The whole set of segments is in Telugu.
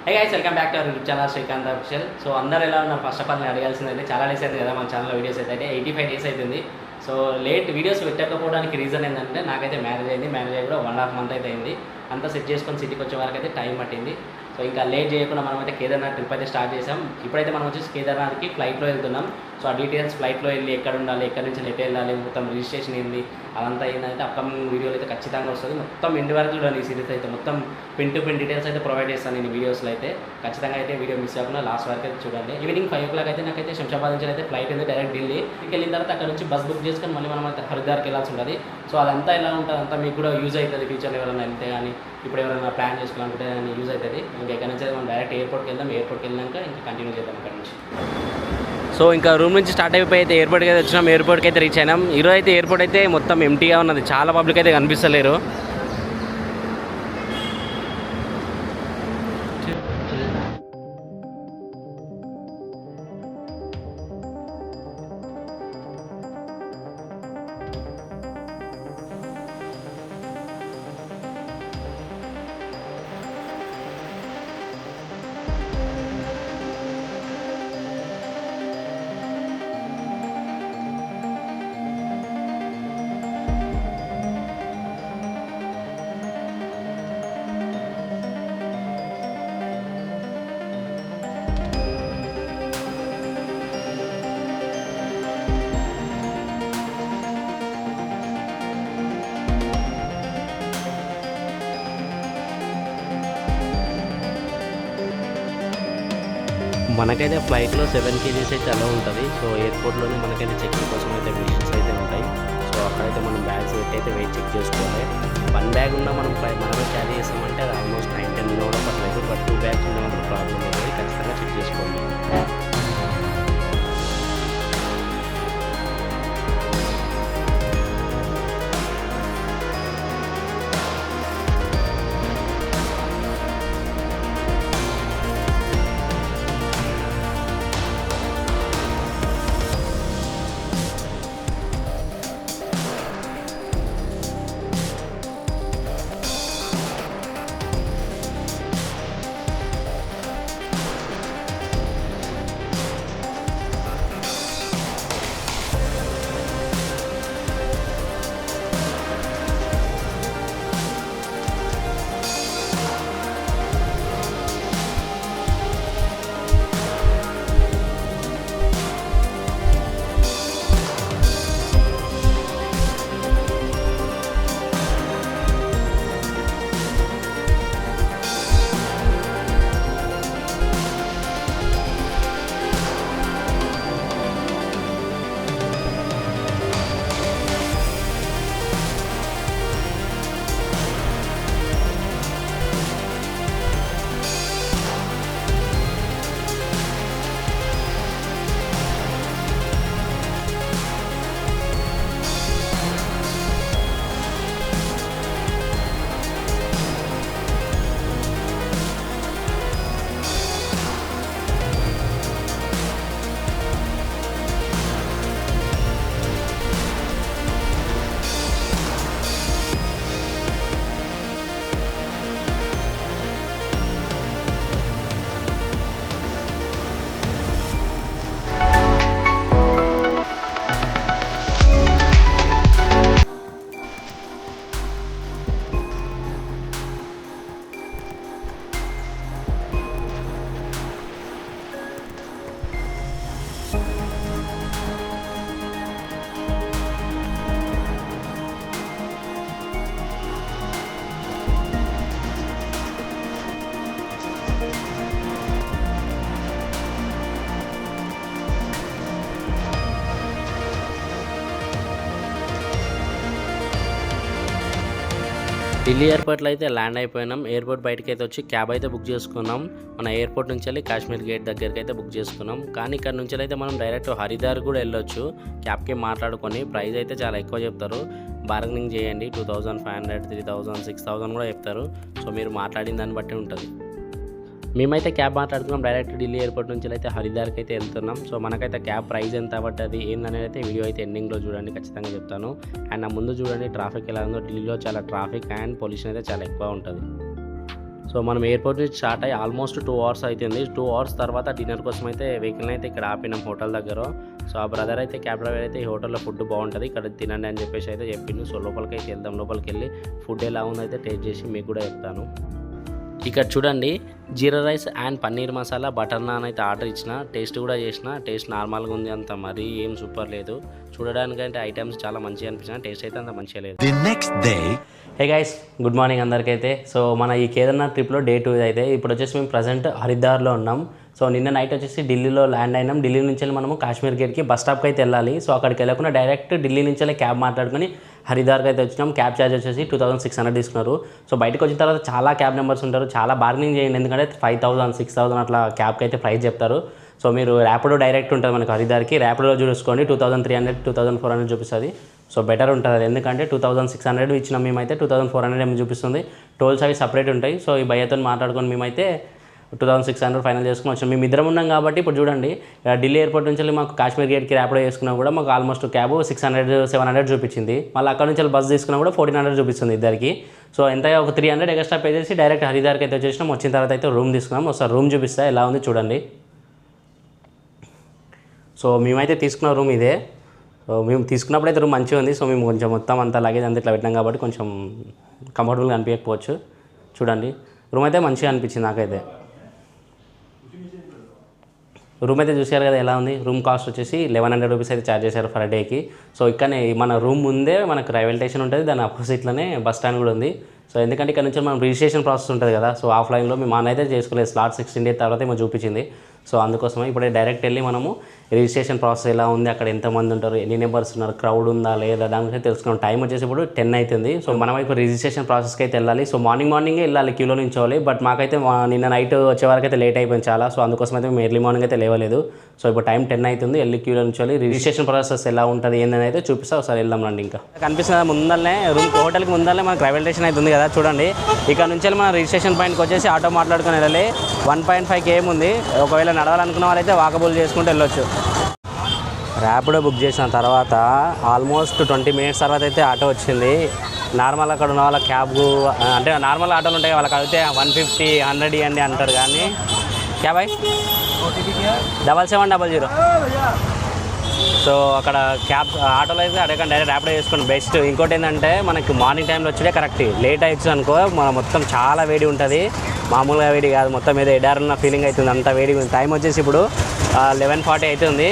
Hey guys, welcome back to our YouTube channel Srikanth official. So అందరూ ఎలా ఉన్నారు? ఫస్ట్ ఆఫ్ ఆల్ నేను అడగాల్సిందంటే చాలా డేస్ అయింది కదా మన ఛానల్లో వీడియోస్ అయితే 85 డేస్ అవుతుంది. సో లేట్ వీడియోస్ పెట్టకపోవడానికి రీజన్ ఏంటంటే నాకైతే మ్యారేజ్ అయింది. మ్యారేజ్ అయ్యి కూడా 1.5 మంత్ అయితే అయింది. అంతా సెట్ చేసుకొని సిటీకి వచ్చే వరకు అయితే టైం పట్టింది. సో ఇంకా లేట్ చేయకుండా మనమైతే కేదార్నాథ్ ట్రిప్ అయితే స్టార్ట్ చేసాం. ఇప్పుడైతే మనం వచ్చేసి కేదార్నాథ్కి ఫ్లైట్లో వెళ్తున్నాం. సో ఆ డీటెయిల్స్ ఫ్లైట్లో వెళ్ళి ఎక్కడ ఉండాలి, ఎక్కడి నుంచి ఎటు వెళ్ళాలి, మొత్తం రిజిస్ట్రేషన్ ఏంది అదంతా ఏంటంటే అప్కమింగ్ వీడియోలు అయితే ఖచ్చితంగా వస్తుంది. మొత్తం ఎండ్ వరకు చూడండి. ఈ సిరీస్ అయితే మొత్తం పిన్ టు పిన్ డీటెయిల్స్ అయితే ప్రొవైడ్ చేస్తాను నేను వీడియోస్లో అయితే. ఖచ్చితంగా అయితే వీడియో మిస్ అవ్వకుండా లాస్ట్ వరకు అయితే చూడండి. ఈవినింగ్ 5 o'clock అయితే నాకైతే శంషాబాద్ నుంచి అయితే ఫ్లైట్ ఉంది డైరెక్ట్ ఢిల్లీ. వెళ్ళిన తర్వాత అక్కడ నుంచి బస్ బుక్ చేసుకొని మళ్ళీ మనం అయితే హరిద్వార్కి వెళ్ళాల్సి ఉంటుంది. సో అదంతా ఎలా ఉంటుంది అంతా మీకు కూడా యూజ్ అవుతుంది ఫ్యూచర్లో ఎవరైనా వెళ్తే కానీ ఇప్పుడు ఎవరైనా ప్లాన్ చేసుకోవాలనుకుంటే కానీ యూజ్ అవుతుంది. ఇంకా ఎక్కడి నుంచి మనం డైరెక్ట్ ఎయిర్పోర్ట్కి వెళ్దాం. ఎయిర్పోర్ట్కి వెళ్ళాక ఇంకా కంటిన్యూ చేద్దాం అక్కడ నుంచి. సో ఇంకా రూమ్ నుంచి స్టార్ట్ అయిపోయి అయితే ఎయిర్పోర్ట్కి అయితే వచ్చినాం. ఎయిర్పోర్ట్కి అయితే రీచ్ అయినాం. ఈరోజు అయితే ఎయిర్పోర్ట్ అయితే మొత్తం ఎంటీగా ఉన్నది. చాలా పబ్లిక్ అయితే కనిపిస్తలేరు. మనకైతే ఫ్లైట్లో 7 kgs అయితే అలా ఉంటుంది. సో ఎయిర్పోర్ట్లోనే మనకైతే చెకింగ్ కోసం అయితే మిషన్స్ అయితే ఉంటాయి. సో అక్కడైతే మనం బ్యాగ్స్ పెట్టి అయితే వెయిట్ చెక్ చేసుకోవాలి. 1 బ్యాగ్ ఉన్నా మనమే క్యారీ చేస్తామంటే అది ఆల్మోస్ట్ 9-10 కూడా పర్లేదు. బట్ 2 బ్యాగ్స్ ఉన్న మాత్రం ప్రాబ్లం ఉంటుంది. ఖచ్చితంగా చెక్ చేసుకోండి. ఢిల్లీ ఎయిర్పోర్ట్లో అయితే ల్యాండ్ అయిపోయినాం. ఎయిర్పోర్ట్ బయటకి అయితే వచ్చి క్యాబ్ అయితే బుక్ చేసుకున్నాం. మన ఎయిర్పోర్ట్ నుంచి వెళ్ళి కాశ్మీర్ గేట్ దగ్గరికి అయితే బుక్ చేసుకున్నాం. కానీ ఇక్కడ నుంచి అయితే మనం డైరెక్ట్ హరిద్వార్ కూడా వెళ్ళొచ్చు. క్యాబ్కి మాట్లాడుకొని ప్రైస్ అయితే చాలా ఎక్కువ చెప్తారు. బార్గెనింగ్ చేయండి. 2500, 3000, 6000 కూడా చెప్తారు. సో మీరు మాట్లాడిన దాన్ని బట్టి ఉంటుంది. మేమైతే క్యాబ్ మాట్లాడుకున్నాం. డైరెక్ట్ ఢిల్లీ ఎయిర్పోర్ట్ నుంచి అయితే హరిద్వార్కి అయితే వెళ్తున్నాం. సో మనకైతే క్యాబ్ ప్రైస్ ఎంత పడ్డది ఏందనేది అయితే వీడియో అయితే ఎండింగ్లో చూడండి, ఖచ్చితంగా చెప్తాను. అండ్ నా ముందు చూడండి ట్రాఫిక్ ఎలా ఉందో. ఢిల్లీలో చాలా ట్రాఫిక్ అండ్ పొల్యూషన్ అయితే చాలా ఎక్కువ ఉంటుంది. సో మనం ఎయిర్పోర్ట్ నుంచి స్టార్ట్ అయ్యి ఆల్మోస్ట్ 2 hours అవుతుంది. 2 hours తర్వాత డిన్నర్ కోసం అయితే వెహికల్ని అయితే ఇక్కడ ఆపినాం హోటల్ దగ్గర. సో ఆ బ్రదర్ అయితే క్యాబ్ డ్రైవర్ అయితే ఈ హోటల్లో ఫుడ్ బాగుంటుంది, ఇక్కడ తినండి అని చెప్పేసి అయితే చెప్పిండు. సో లోపలికి అయితే వెళ్దాం. లోపలికి వెళ్ళి ఫుడ్ ఎలా ఉందైతే టేస్ట్ చేసి మీకు కూడా చెప్తాను. ఇక్కడ చూడండి, jeera rice and paneer masala butter naan అయితే ఆర్డర్ ఇచ్చిన. టేస్ట్ కూడా చేసిన. టేస్ట్ నార్మల్గా ఉంది, అంత మరీ ఏం సూపర్ లేదు. చూడడానికంటే ఐటమ్స్ చాలా మంచిగా అనిపించిన, టేస్ట్ అయితే అంత మంచిగా లేదు. హే గైస్, గుడ్ మార్నింగ్ అందరికైతే. సో మన ఈ కేదార్నాథ్ ట్రిప్లో డే 2 అయితే ఇప్పుడు వచ్చేసి మేము ప్రజెంట్ హరిద్వార్లో ఉన్నాం. సో నిన్న నైట్ వచ్చేసి ఢిల్లీలో ల్యాండ్ అయినాం. ఢిల్లీ నుంచి వెళ్ళి మనము కాశ్మీర్ గేట్కి బస్ స్టాప్కి అయితే వెళ్ళాలి. సో అక్కడికి వెళ్ళకుండా డైరెక్ట్ ఢిల్లీ నుంచి వెళ్ళి క్యాబ్ మాట్లాడుకుని హరిద్వార్కి అయితే వచ్చినాం. క్యాబ్ ఛార్జ్ వచ్చేసి 2600 తీసుకున్నారు. సో బయటకు వచ్చిన తర్వాత చాలా క్యాబ్ నెంబర్స్ ఉంటారు, చాలా బార్గెనింగ్ చేయండి, ఎందుకంటే 5000 6000 అట్లా క్యాబ్కి అయితే ప్రైస్ చెప్తారు. సో మీరు ర్యాపిడో డైరెక్ట్ ఉంటుంది మనకు హరిద్వార్కి, ర్యాపిడోలో చూసుకోండి 2300 2400 చూపిస్తుంది. సో బెటర్ ఉంటుంది అది, ఎందుకంటే 2600 ఇచ్చినాం మేమైతే, 2400 చూపిస్తుంది. టోల్స్ అవి సపరేట్ ఉంటాయి. సో ఈ భయ్యతో మాట్లాడుకొని మేమైతే 2600 ఫైనల్ చేసుకుని వచ్చాం. మేము ఇద్దరం ఉన్నాం కాబట్టి ఇప్పుడు చూడండి, ఢిల్లీ ఎయిర్పోర్ట్ నుంచి వెళ్ళి మాకు కాశ్మీర్ గేట్కి ర్యాపిడో చేసుకున్నా కూడా మాకు ఆల్మోస్ట్ క్యాబ్ 600 700 చూపించింది. మళ్ళీ అక్కడ నుంచి బస్ తీసుకున్నా కూడా 1400 చూపిస్తుంది ఇద్దరికి. సో ఎంత ఒక 300 ఎక్స్ట్రా పే చేసి డైరెక్ట్ హరిద్వార్కి అయితే వచ్చేసినాం. వచ్చిన తర్వాత అయితే రూమ్ తీసుకున్నాం. ఒకసారి రూమ్ చూపిస్తా ఎలా ఉంది చూడండి. సో మేమైతే తీసుకున్న రూమ్ ఇదే. సో మేము తీసుకున్నప్పుడు అయితే రూమ్ మంచిగా ఉంది. సో మేము కొంచెం మొత్తం అంతా లగేజ్ అంతా ఇట్లా పెట్టినాం కాబట్టి కొంచెం కంఫర్టబుల్గా అనిపించకపోవచ్చు. చూడండి, రూమ్ అయితే మంచిగా అనిపించింది నాకైతే. రూమ్ అయితే చూసారు కదా ఎలా ఉంది. రూమ్ కాస్ట్ వచ్చేసి 1100 రూపీస్ అయితే ఛార్జ్ చేశారు పర్ డేకి. సో ఇక్కడనే మన రూమ్ ముందే మనకు రైల్వే స్టేషన్ ఉంటుంది, దాని అపోజిట్లోనే బస్ స్టాండ్ కూడా ఉంది. సో ఎందుకంటే ఇక్కడ నుంచి మనం రిజిస్ట్రేషన్ ప్రాసెస్ ఉంటుంది కదా. సో ఆఫ్లైన్లో మేము అయితే చేసుకోలేదు, స్లాట్ 16 days తర్వాత ఏమో చూపించింది. సో అందుకోసమే ఇప్పుడే డైరెక్ట్ వెళ్ళి మనము రిజిస్ట్రేషన్ ప్రాసెస్ ఎలా ఉంది, అక్కడ ఎంతమంది ఉంటారు, ఎన్ని నెంబర్స్ ఉన్నారు, క్రౌడ్ ఉందా లేదా దాని గురించి తెలుసుకున్నాం. టైం వచ్చేసి ఇప్పుడు 10 అవుతుంది. సో మనం ఇప్పుడు రిజిస్ట్రేషన్ ప్రాసెస్కి అయితే వెళ్ళాలి. సో మార్నింగే వెళ్ళాలి, క్యూలో నించోవాలి. బట్ మాకైతే నిన్న నైట్ వచ్చే వరకు అయితే లేట్ అయిపోయింది చాలా. సో అందుకోసం అయితే మేము ఎర్లీ మార్నింగ్ అయితే లేవలేదు. సో ఇప్పుడు టైం 10 అవుతుంది, వెళ్ళి క్యూలో నించోవాలి. రిజిస్ట్రేషన్ ప్రాసెస్ ఎలా ఉంటుంది ఏందని అయితే చూపిస్తా. ఒకసారి వెళ్దాం రండి. ఇంకా కనిపిస్తుంది ముందరనే రూమ్, హోటల్కి ముందరనే మనకు రైల్వే స్టేషన్ అయితే ఉంది కదా చూడండి. ఇక్కడ నుంచి మనం రిజిస్ట్రేషన్ పాయింట్కి వచ్చేసి ఆటో మాట్లాడుకుని వెళ్ళాలి. 1.5 km ఉంది. ఒకవేళ నడవాలనుకున్న వాళ్ళైతే వాకబుల్ చేసుకుంటూ వెళ్ళొచ్చు. ర్యాపిడో బుక్ చేసిన తర్వాత ఆల్మోస్ట్ 20 minutes తర్వాత అయితే ఆటో వచ్చింది. నార్మల్ అక్కడ ఉన్న వాళ్ళ క్యాబ్ అంటే నార్మల్ ఆటోలు ఉంటాయి, వాళ్ళకి అడిగితే 150 100 ఇవ్వండి అంటారు. కానీ క్యాబ్ 7700. సో అక్కడ క్యాబ్ ఆటోలో అయితే అడగండి, డైరెక్ట్ ర్యాపిడో చేసుకోండి బెస్ట్. ఇంకోటి ఏంటంటే మనకి మార్నింగ్ టైంలో వచ్చే కరెక్ట్, లేట్ అయ్యచ్చు అనుకో మన మొత్తం చాలా వేడి ఉంటుంది. మామూలుగా వేడి కాదు, మొత్తం ఏదో ఎడారున్న ఫీలింగ్ అవుతుంది, అంత వేడి. టైం వచ్చేసి ఇప్పుడు 11:40 అవుతుంది.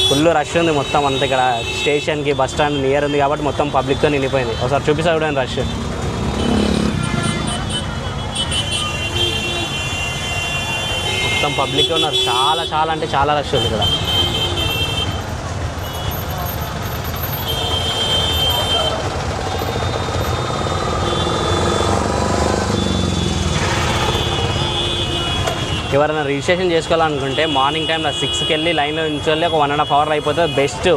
ఫుల్ రష్ ఉంది మొత్తం అంతా. ఇక్కడ స్టేషన్కి బస్ స్టాండ్ నియర్ ఉంది కాబట్టి మొత్తం పబ్లిక్తో నిండిపోయింది. ఒకసారి చూపిస్తా చూడండి రష్. మొత్తం పబ్లిక్ ఉన్నారు, చాలా అంటే చాలా రష్ ఉంది ఇక్కడ. ఎవరైనా రిజిస్ట్రేషన్ చేసుకోవాలనుకుంటే మార్నింగ్ టైంలో 6కి వెళ్ళి లైన్లో ఉంచాలి. ఒక 1.5 hour అయిపోతుంది బెస్ట్.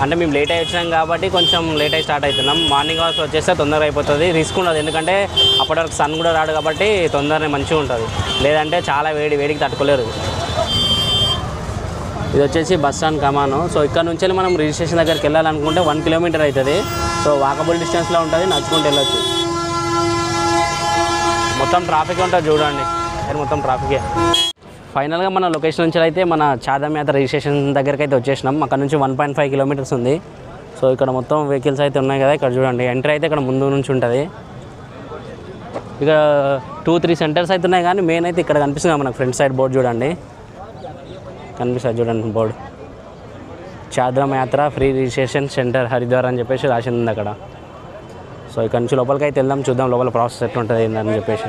అంటే మేము లేట్ అయి వచ్చినాం కాబట్టి కొంచెం లేట్ అయి స్టార్ట్ అవుతున్నాం. మార్నింగ్ అవర్స్ వచ్చేస్తే తొందరగా అయిపోతుంది, రిస్క్ ఉండదు. ఎందుకంటే అప్పటి వరకు సన్ కూడా రాడు కాబట్టి తొందరనే మంచిగా ఉంటుంది. లేదంటే చాలా వేడికి తట్టుకోలేరు. ఇది వచ్చేసి బస్ స్టాండ్ కమాను. సో ఇక్కడ నుంచి మనం రిజిస్ట్రేషన్ దగ్గరికి వెళ్ళాలనుకుంటే 1 kilometer అవుతుంది. సో వాకబుల్ డిస్టెన్స్లో ఉంటుంది, నడుచుకుంటూ వెళ్ళొచ్చు. మొత్తం ట్రాఫిక్ ఉంటుంది చూడండి, మొత్తం ట్రాఫికే. ఫైనల్గా మన లొకేషన్ నుంచి అయితే మన చార్ధామ్ యాత్ర రిజిస్ట్రేషన్ దగ్గరికి అయితే వచ్చేసినాం. అక్కడ నుంచి 1.5 kilometers ఉంది. సో ఇక్కడ మొత్తం వెహికల్స్ అయితే ఉన్నాయి కదా. ఇక్కడ చూడండి ఎంట్రీ అయితే ఇక్కడ ముందు నుంచి ఉంటుంది. ఇక 2-3 centers అయితే ఉన్నాయి, కానీ మెయిన్ అయితే ఇక్కడ కనిపిస్తుంది మనకు ఫ్రంట్ సైడ్ బోర్డు చూడండి, కనిపిస్తుంది చూడండి బోర్డు. చార్ధామ్ యాత్ర ఫ్రీ రిజిస్ట్రేషన్ సెంటర్ హరిద్వార్ అని చెప్పేసి రాసింది అక్కడ. సో ఇక్కడ నుంచి లోపలికి అయితే వెళ్దాం, చూద్దాం లోపల ప్రాసెస్ ఎట్లుంటుంది ఏందని చెప్పేసి.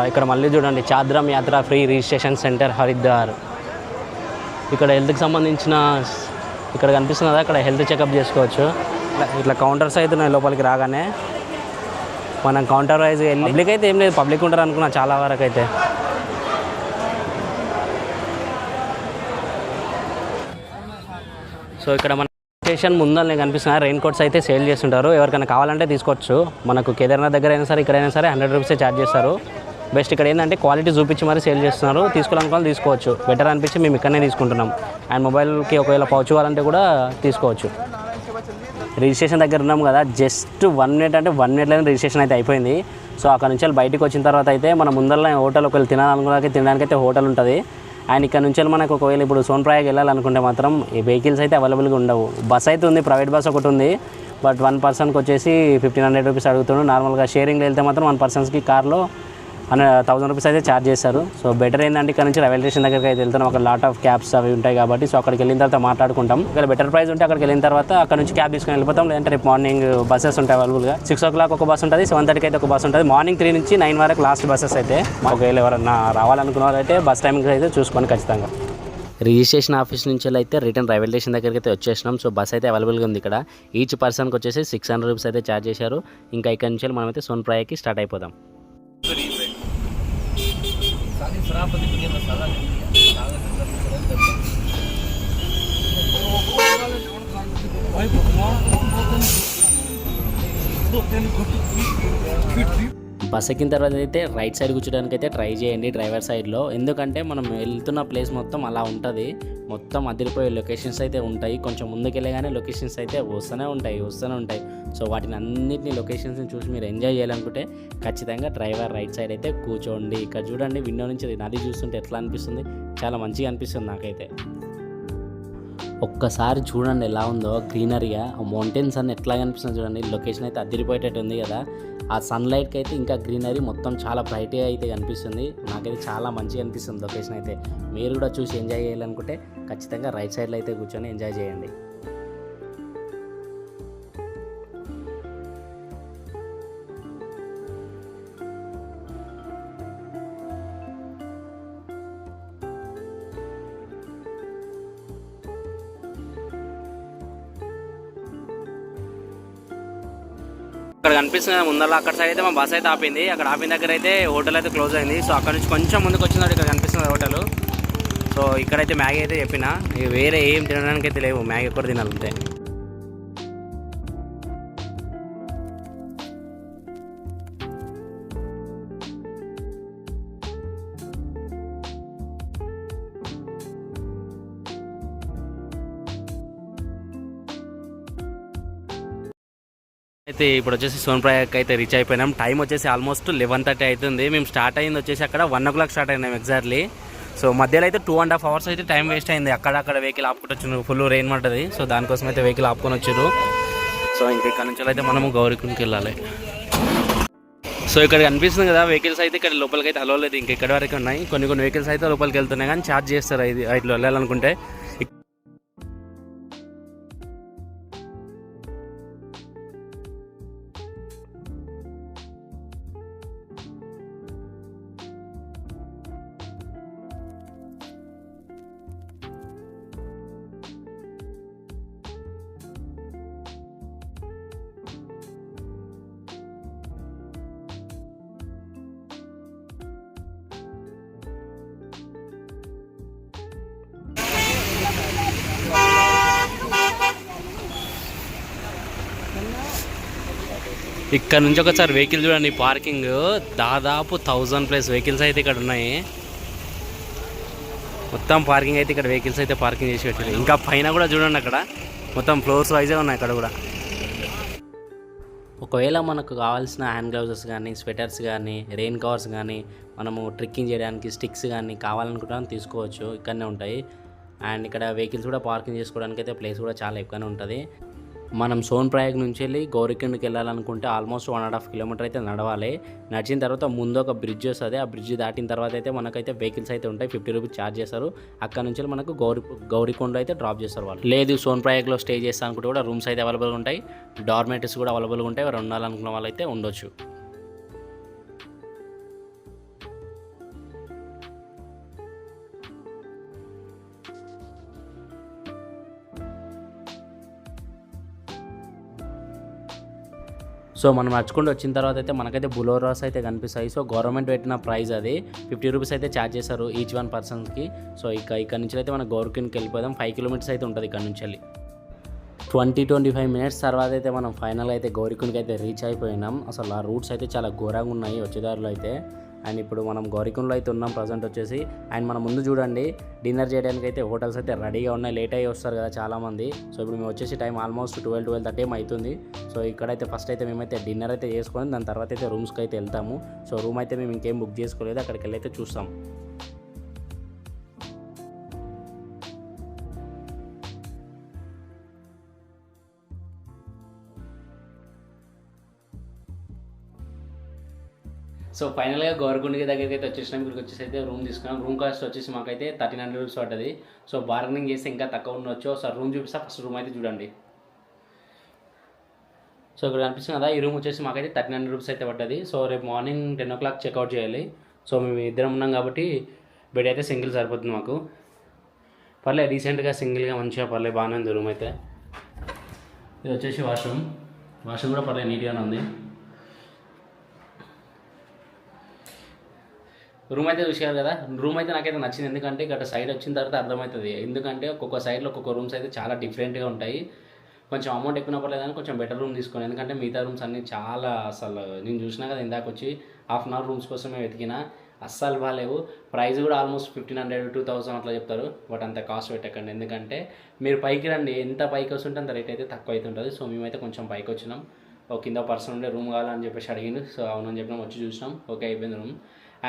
ఇక్కడ మళ్ళీ చూడండి, చార్ధామ్ యాత్ర ఫ్రీ రిజిస్ట్రేషన్ సెంటర్ హరిద్వార్. ఇక్కడ హెల్త్కి సంబంధించిన ఇక్కడ కనిపిస్తుంది కదా, ఇక్కడ హెల్త్ చెకప్ చేసుకోవచ్చు. ఇట్లా కౌంటర్స్ అయితే ఉన్నాయి లోపలికి రాగానే. మనం కౌంటర్ వైజ్ వెళ్ళి, పబ్లిక్ అయితే ఏం లేదు, పబ్లిక్ ఉంటారు అనుకున్నా చాలా వరకు అయితే. సో ఇక్కడ మన స్టేషన్ ముందరనే కనిపిస్తున్న రెయిన్ కోట్స్ అయితే సేల్ చేస్తుంటారు. ఎవరికైనా కావాలంటే తీసుకోవచ్చు. మనకు కేదార్నాథ్ దగ్గర అయినా సరే ఇక్కడైనా సరే 100 రూపీసే ఛార్జ్ చేస్తారు. బెస్ట్ ఇక్కడ ఏంటంటే క్వాలిటీ చూపించి మరి సేల్ చేస్తున్నారు. తీసుకోవాలనుకోవాలి తీసుకోవచ్చు, బెటర్ అనిపించి మేము ఇక్కడనే తీసుకుంటున్నాం. అండ్ మొబైల్కి ఒకవేళ పౌచ్ కావాలంటే కూడా తీసుకోవచ్చు. రిజిస్ట్రేషన్ దగ్గర ఉన్నాం కదా, జస్ట్ 1 minute అంటే 1 minute రిజిస్ట్రేషన్ అయితే అయిపోయింది. సో అక్కడ నుంచి బయటకు వచ్చిన తర్వాత అయితే మన ముందరనే హోటల్ ఒకవేళ తినడానికి అయితే హోటల్ ఉంటుంది. అండ్ ఇక్కడ నుంచి మనకు ఒకవేళ ఇప్పుడు సోన్ప్రయాగ్ వెళ్ళాలనుకుంటే మాత్రం ఈ వెహికల్స్ అయితే అవైలబుల్గా ఉండవు. బస్ అయితే ఉంది, ప్రైవేట్ బస్ ఒకటి ఉంది. బట్ 1 పర్సన్కి వచ్చేసి 1500 రూపీస్ అడుగుతున్నాడు. నార్మల్గా షేరింగ్లో వెళ్తే మాత్రం 1 పర్సన్స్కి కార్లో 1000 రూపీస్ అయితే ఛార్జ్ చేస్తారు. సో బెటర్ ఏంటంటే ఇక్కడ నుంచి రైల్వే స్టేషన్ దగ్గరికి అయితే వెళ్తున్నాం. ఒక లాట్ ఆఫ్ క్యాబ్స్ అవి ఉంటాయి కాబట్టి సో అక్కడికి వెళ్ళిన తర్వాత మాట్లాడుకుంటాం. ఇక్కడ బెటర్ ప్రైస్ ఉంటే అక్కడికి వెళ్ళిన తర్వాత అక్కడ నుంచి క్యాబ్ తీసుకొని వెళ్ళిపోతాం. లేదంటే రేపు మార్నింగ్ బస్సెస్ ఉంటాయి అవైలబుల్గా. 6 o'clock ఒక బస్ ఉంటుంది, 7:30 అయితే ఒక బస్ ఉంటుంది. మార్నింగ్ 3 నుంచి 9 వరకు లాస్ట్ బస్సెస్ అయితే. ఒకవేళ ఎవరన్నా రావాలనుకున్న వాళ్ళైతే బస్ టైమింగ్ అయితే చూసుకొని ఖచ్చితంగా. రిజిస్ట్రేషన్ ఆఫీస్ నుంచి అయితే రిటర్న్ రైల్వే స్టేషన్ దగ్గరికి అయితే వచ్చేసినాం. సో బస్ అయితే అవైలబుల్గా ఉంది ఇక్కడ. ఈచ్ పర్సన్కి వచ్చేసి 600 రూపీస్ అయితే ఛార్జ్ చేశారు. ఇంకా ఇక్కడ నుంచి మనమైతే సోన్ప్రయాగ్కి స్టార్ట్ అయిపోదాం. బస్ ఎక్కిన తర్వాత అయితే రైట్ సైడ్ కూర్చోడానికి అయితే ట్రై చేయండి, డ్రైవర్ సైడ్లో. ఎందుకంటే మనం వెళ్తున్న ప్లేస్ మొత్తం అలా ఉంటుంది. మొత్తం అదిరిపోయే లొకేషన్స్ అయితే ఉంటాయి. కొంచెం ముందుకెళ్ళగానే లొకేషన్స్ అయితే వస్తూనే ఉంటాయి. సో వాటిని అన్నింటినీ లొకేషన్స్ని చూసి మీరు ఎంజాయ్ చేయాలనుకుంటే ఖచ్చితంగా డ్రైవర్ రైట్ సైడ్ అయితే కూర్చోండి. ఇక్కడ చూడండి, విండో నుంచి నది చూస్తుంటే ఎట్లా అనిపిస్తుంది, చాలా మంచిగా అనిపిస్తుంది నాకైతే. ఒక్కసారి చూడండి ఎలా ఉందో గ్రీనరీగా, ఆ మౌంటైన్స్ అన్ని ఎట్లా కనిపిస్తుంది చూడండి. లొకేషన్ అయితే అదిరిపోయేటట్టు ఉంది కదా. ఆ సన్లైట్కి అయితే ఇంకా గ్రీనరీ మొత్తం చాలా బ్రైట్గా అయితే కనిపిస్తుంది. నాకైతే చాలా మంచిగా అనిపిస్తుంది లొకేషన్ అయితే. మీరు కూడా చూసి ఎంజాయ్ చేయాలనుకుంటే ఖచ్చితంగా రైట్ సైడ్లో అయితే కూర్చొని ఎంజాయ్ చేయండి. అక్కడ కనిపిస్తుంది ముందర, అక్కడ సైడ్ అయితే మా బస్ అయితే ఆపింది. అక్కడ ఆపిన దగ్గర అయితే హోటల్ అయితే క్లోజ్ అయింది. సో అక్కడ నుంచి కొంచెం ముందుకు వచ్చినప్పుడు ఇక్కడ కనిపిస్తుంది హోటల్. సో ఇక్కడైతే మ్యాగీ అయితే చెప్పిన, వేరే ఏం తినడానికి అయితే లేవు, మ్యాగీ ఎక్కడ తినాలంతే. అయితే ఇప్పుడు వచ్చేసి సోన్ప్రయాగ్ అయితే రీచ్ అయిపోయినాం. టైం వచ్చేసి ఆల్మోస్ట్ 11:30 అవుతుంది. మేము స్టార్ట్ అయింది వచ్చేసి అక్కడ 1 o'clock స్టార్ట్ అయినాం ఎగ్జాక్ట్లీ. సో మధ్యలో అయితే 2.5 hours అయితే టైం వేస్ట్ అయింది. అక్కడక్కడ వెహికల్ ఆపుకుంటూ వచ్చారు, ఫుల్ రెయిన్ పడ్డది. సో దానికోసం అయితే వెహికల్ ఆపుకొని వచ్చారు. సో ఇంక ఇక్కడ నుంచి అయితే మనము గౌరీకుండ్కి వెళ్ళాలి. సో ఇక్కడ కనిపిస్తుంది కదా వెహికల్స్ అయితే ఇక్కడ లోపలికి అయితే అలవ్ లేదు, ఇంకా ఇక్కడ వరకు ఉన్నాయి. కొన్ని వెహికల్స్ అయితే లోపలికి వెళ్తున్నాయి కానీ ఛార్జ్ చేస్తారు ఇట్లా వెళ్ళాలనుకుంటే. ఇక్కడ నుంచి ఒకసారి వెహికల్ చూడండి, పార్కింగ్ దాదాపు 1000+ వెహికల్స్ అయితే ఇక్కడ ఉన్నాయి. మొత్తం పార్కింగ్ అయితే ఇక్కడ వెహికల్స్ అయితే పార్కింగ్ చేసి పెట్టారు. ఇంకా పైన కూడా చూడండి, అక్కడ మొత్తం ఫ్లోర్స్ వైజే ఉన్నాయి అక్కడ కూడా. ఒకవేళ మనకు కావాల్సిన హ్యాండ్ గ్లౌజెస్ కానీ, స్వెటర్స్ కానీ, రెయిన్ కవర్స్ కానీ, మనము ట్రెక్కింగ్ చేయడానికి స్టిక్స్ కానీ కావాలనుకుంటాం తీసుకోవచ్చు, ఇక్కడనే ఉంటాయి. అండ్ ఇక్కడ వెహికల్స్ కూడా పార్కింగ్ చేసుకోవడానికి అయితే ప్లేస్ కూడా చాలా ఎక్కువనే ఉంటుంది. మనం సోన్ప్రయాగ్ నుంచి వెళ్ళి గౌరీకుండ్కి వెళ్ళాలనుకుంటే ఆల్మోస్ట్ 1.5 kilometers అయితే నడవాలి. నడిచిన తర్వాత ముందు ఒక బ్రిడ్జ్ వస్తుంది. ఆ బ్రిడ్జ్ దాటిన తర్వాత అయితే మనకైతే వెహికల్స్ అయితే ఉంటాయి, 50 రూపీస్ ఛార్జ్ చేస్తారు. అక్కడ నుంచి మనకు గౌరీకుండ్ అయితే డ్రాప్ చేస్తారు వాళ్ళు. లేదు సోన్ప్రయాగ్లో స్టే చేస్తా అనుకుంటే కూడా రూమ్స్ అయితే అవైలబుల్గా ఉంటాయి, డార్మెటరీస్ కూడా అవైలబుల్గా ఉంటాయి. ఎవరు ఉండాలనుకున్న వాళ్ళు అయితే ఉండొచ్చు. సో మనం నడుచుకుంటూ వచ్చిన తర్వాత అయితే మనకైతే బులోరాస్ అయితే కనిపిస్తాయి. సో గవర్నమెంట్ పెట్టిన ప్రైస్ అది 50 రూపీస్ అయితే ఛార్జ్ చేస్తారు ఈచ్ 1 పర్సన్కి. సో ఇక్కడ నుంచి అయితే మనం గౌరీకుండ్కి వెళ్ళిపోదాం. 5 kilometers అయితే ఉంటుంది ఇక్కడ నుంచి వెళ్ళి. 20-25 minutes తర్వాత అయితే మనం ఫైనల్గా అయితే గౌరీకుండ్కి అయితే రీచ్ అయిపోయినాం. అసలు ఆ రూట్స్ అయితే చాలా ఘోరంగా ఉన్నాయి వచ్చేదారిలో అయితే. అండ్ ఇప్పుడు మనం గౌరికుండలో అయితే ఉన్నాం ప్రజెంట్ వచ్చేసి. అండ్ మనం ముందు చూడండి డిన్నర్ చేయడానికి అయితే హోటల్స్ అయితే రెడీగా ఉన్నాయి. లేట్ అయ్యి వస్తారు కదా చాలామంది. సో ఇప్పుడు మేము వచ్చేసి టైం ఆల్మోస్ట్ 12:30 అవుతుంది. సో ఇక్కడైతే ఫస్ట్ అయితే మేమైతే డిన్నర్ అయితే చేసుకొని దాని తర్వాత అయితే రూమ్స్కి అయితే వెళ్తాము. సో రూమ్ అయితే మేము ఇంకేం బుక్ చేసుకోలేదు, అక్కడికి వెళ్ళి అయితే చూస్తాం. సో ఫైనల్గా గోరగుండకి దగ్గరికి అయితే వచ్చేసినాం. ఇక్కడికి వచ్చేసి అయితే రూమ్ తీసుకున్నాం. రూమ్ కాస్ట్ వచ్చేసి మాకైతే 1300 రూపీస్ పడ్డది. సో బార్గెనింగ్ చేస్తే ఇంకా తక్కువ ఉండొచ్చు. ఒకసారి రూమ్ చూపిస్తా, ఫస్ట్ రూమ్ అయితే చూడండి. సో ఇక్కడ కనిపిస్తుంది కదా, ఈ రూమ్ వచ్చేసి మాకైతే 1300 రూపీస్ అయితే పడ్డది. సో రేపు మార్నింగ్ 10 o'clock చెక్అవుట్ చేయాలి. సో మేము ఇద్దరం ఉన్నాం కాబట్టి బెడ్ అయితే సింగిల్ సరిపోతుంది మాకు. పర్లేదు రీసెంట్గా సింగిల్గా మంచిగా పర్లేదు బాగానే ఉంది రూమ్ అయితే. ఇది వచ్చేసి వాష్రూమ్ కూడా పర్లేదు నీట్గానే ఉంది. రూమ్ అయితే చూసారు కదా, రూమ్ అయితే నాకైతే నచ్చింది. ఎందుకంటే ఇక్కడ సైడ్ వచ్చిన తర్వాత అర్థమవుతుంది. ఎందుకంటే ఒక్కొక్క సైడ్లో ఒక్కొక్క రూమ్స్ అయితే చాలా డిఫరెంట్గా ఉంటాయి. కొంచెం అమౌంట్ ఎక్కువ పర్లేదని కొంచెం బెటర్ రూమ్ తీసుకోండి. ఎందుకంటే మిగతా రూమ్స్ అన్నీ చాలా అసలు నేను చూసినా కదా ఇందాక వచ్చి హాఫ్ అన్ అవర్ రూమ్స్ కోసమే వెతికినా, అస్సలు బాగాలేవు. ప్రైస్ కూడా ఆల్మోస్ట్ 1500 2000 అట్లా చెప్తారు. బట్ అంత కాస్ట్ పెట్టకండి, ఎందుకంటే మీరు పైకి రండి, ఎంత పైకి వస్తుంటే అంత రేట్ అయితే తక్కువ అవుతుంటుంది. సో మేమైతే కొంచెం పైకి వచ్చినాం. ఒక కింద పర్సన్ ఉండే రూమ్ కావాలని చెప్పేసి అడిగిండు. సో అవునని చెప్పినాం, వచ్చి చూసినాం, ఓకే అయిపోయింది రూమ్.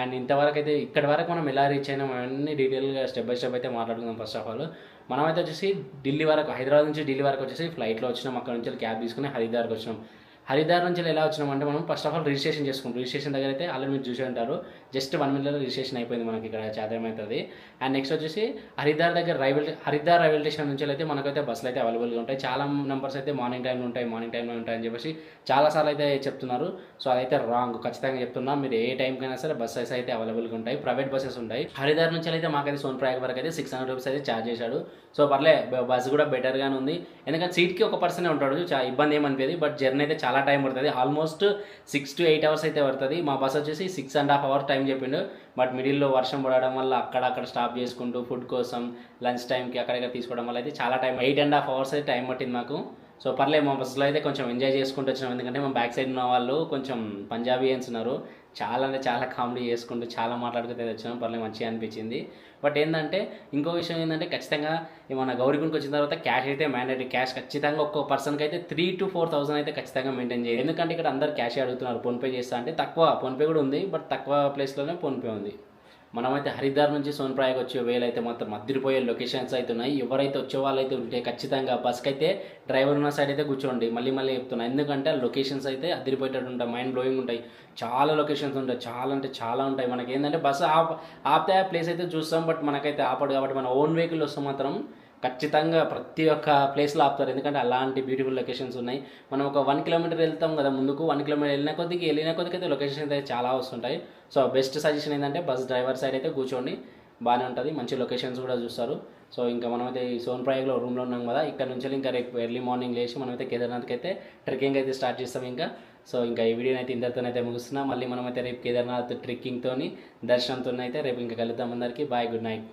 అండ్ ఇంతవరకు అయితే ఇక్కడి వరకు మనం ఎలా రీచ్ అయినాం అవన్నీ డీటెయిల్గా స్టెప్ బై స్టెప్ అయితే మాట్లాడుకుందాం. ఫస్ట్ ఆఫ్ ఆల్ మనమైతే వచ్చేసి ఢిల్లీ వరకు, హైదరాబాద్ నుంచి ఢిల్లీ వరకు వచ్చేసి ఫ్లైట్లో వచ్చినాం. అక్కడ నుంచి క్యాబ్ తీసుకుని హరిద్వార్కి వచ్చినాం. హరిద్వార్ నుంచి ఎలా వచ్చినామంటే మనం ఫస్ట్ ఆఫ్ ఆల్ రిజిస్ట్రేషన్ చేసుకున్నాం. రిజిస్ట్రేషన్ దగ్గర అయితే ఆల్రెడీ మీరు చూసి ఉంటారు, జస్ట్ 1 minute రిజిస్ట్రేషన్ అయిపోయింది మనకి ఇక్కడ చాదరం అవుతుంది. అండ్ నెక్స్ట్ వచ్చేసి హరిద్వార్ దగ్గర హరిద్వార్ రైల్వే స్టేషన్ నుంచి అయితే మనకైతే బస్సులు అయితే అవైలబుల్గా ఉంటాయి. చాలా నెంబర్స్ అయితే మార్నింగ్ టైంలో ఉంటాయని చెప్పేసి చాలాసార్లు అయితే చెప్తున్నారు. సో అదైతే రాంగ్, ఖచ్చితంగా చెప్తున్నా. మీరు ఏ టైంకైనా సరే బస్సెస్ అయితే అవైలబుల్గా ఉంటాయి, ప్రైవేట్ బస్సెస్ ఉంటాయి. హరిద్వార్ నుంచి అయితే మాకైతే సోన్ప్రయాగ్ వరకు అయితే 600 రూపీస్ అయితే ఛార్జ్ చేశాడు. సో పర్లే, బస్సు కూడా బెటర్గానే ఉంది. ఎందుకంటే సీట్కి ఒక పర్సనే ఉంటాడు, ఇబ్బంది ఏమనిపించదు. బట్ జర్నీ అయితే చాలా టైం పడుతుంది, ఆల్మోస్ట్ 6 to 8 hours అయితే పడుతుంది. మా బస్ వచ్చేసి 6.5 hours టైం చెప్పిండు. బట్ మిడిల్లో వర్షం పడడం వల్ల అక్కడ స్టాప్ చేసుకుంటూ ఫుడ్ కోసం లంచ్ టైంకి అక్కడిక్కడ తీసుకోవడం వల్ల అయితే చాలా టైం 8.5 hours అయితే టైం పట్టింది మాకు. సో పర్లేదు, మా బస్సులో అయితే కొంచెం ఎంజాయ్ చేసుకుంటూ వచ్చినాం. ఎందుకంటే మా బ్యాక్ సైడ్ ఉన్న వాళ్ళు కొంచెం పంజాబీయన్స్ ఉన్నారు, చాలా అంటే చాలా కామెడీ చేసుకుంటూ చాలా మాట్లాడుకుంటే వచ్చినాం. పర్లేదు, మంచిగా అనిపించింది. బట్ ఏంటంటే ఇంకో విషయం ఏంటంటే ఖచ్చితంగా ఏమన్నా గౌరిగుండ్కి వచ్చిన తర్వాత క్యాష్ అయితే మ్యాండేటరీ. క్యాష్ ఖచ్చితంగా ఒక్కో పర్సన్కి అయితే 3,000 to 4,000 అయితే ఖచ్చితంగా మెయింటైన్ చేయాలి. ఎందుకంటే ఇక్కడ అందరు క్యాష్ అడుగుతున్నారు. ఫోన్పే చేస్తా అంటే తక్కువ, ఫోన్పే కూడా ఉంది, బట్ తక్కువ ప్లేస్లోనే ఫోన్పే ఉంది. మనమైతే హరిద్వార్ నుంచి సోన్ప్రయాగ్ వచ్చే వేలు అయితే మొత్తం అదిరిపోయే లొకేషన్స్ అయితే ఉన్నాయి. ఎవరైతే వచ్చే వాళ్ళు అయితే ఉంటే ఖచ్చితంగా బస్కి అయితే డ్రైవర్ ఉన్న సైడ్ అయితే కూర్చోండి. మళ్ళీ చెప్తున్నాను, ఎందుకంటే లొకేషన్స్ అయితే అదిరిపోయేటట్టు ఉంటాయి, మైండ్ బ్లోయింగ్ ఉంటాయి. చాలా లొకేషన్స్ ఉంటాయి, చాలా అంటే చాలా ఉంటాయి. మనకి ఏంటంటే బస్సు ఆపితే ప్లేస్ అయితే చూస్తాం, బట్ మనకైతే ఆపడు. కాబట్టి మన ఓన్ వెహికల్ వస్తే మాత్రం ఖచ్చితంగా ప్రతి ఒక్క ప్లేస్లో ఆపుతారు, ఎందుకంటే అలాంటి బ్యూటిఫుల్ లొకేషన్స్ ఉన్నాయి. మనం ఒక 1 kilometer వెళ్తాం కదా ముందుకు, 1 kilometer వెళ్ళిన కొద్దికి అయితే లొకేషన్స్ అయితే చాలా వస్తుంటాయి. సో బెస్ట్ సజెషన్ ఏంటంటే బస్ డ్రైవర్ సైడ్ అయితే కూర్చోండి, బాగానే ఉంటుంది, మంచి లొకేషన్స్ కూడా చూస్తారు. సో ఇంకా మనమైతే ఈ సోన్ప్రయాగ్లో రూమ్లో ఉన్నాం కదా, ఇక్కడ నుంచి ఇంకా రేపు ఎర్లీ మార్నింగ్ లేచి మనమైతే కేదార్నాథ్కి అయితే ట్రెక్కింగ్ అయితే స్టార్ట్ చేస్తాం ఇంకా. సో ఇంకా ఈ వీడియోని అయితే ఇంతటితోనైతే ముగిస్తున్నాం. మళ్ళీ మనమైతే రేపు కేదార్నాథ్ ట్రెక్కింగ్తోని దర్శనంతో అయితే రేపు ఇంకా కలుద్దాం. అందరికీ బాయ్, గుడ్ నైట్.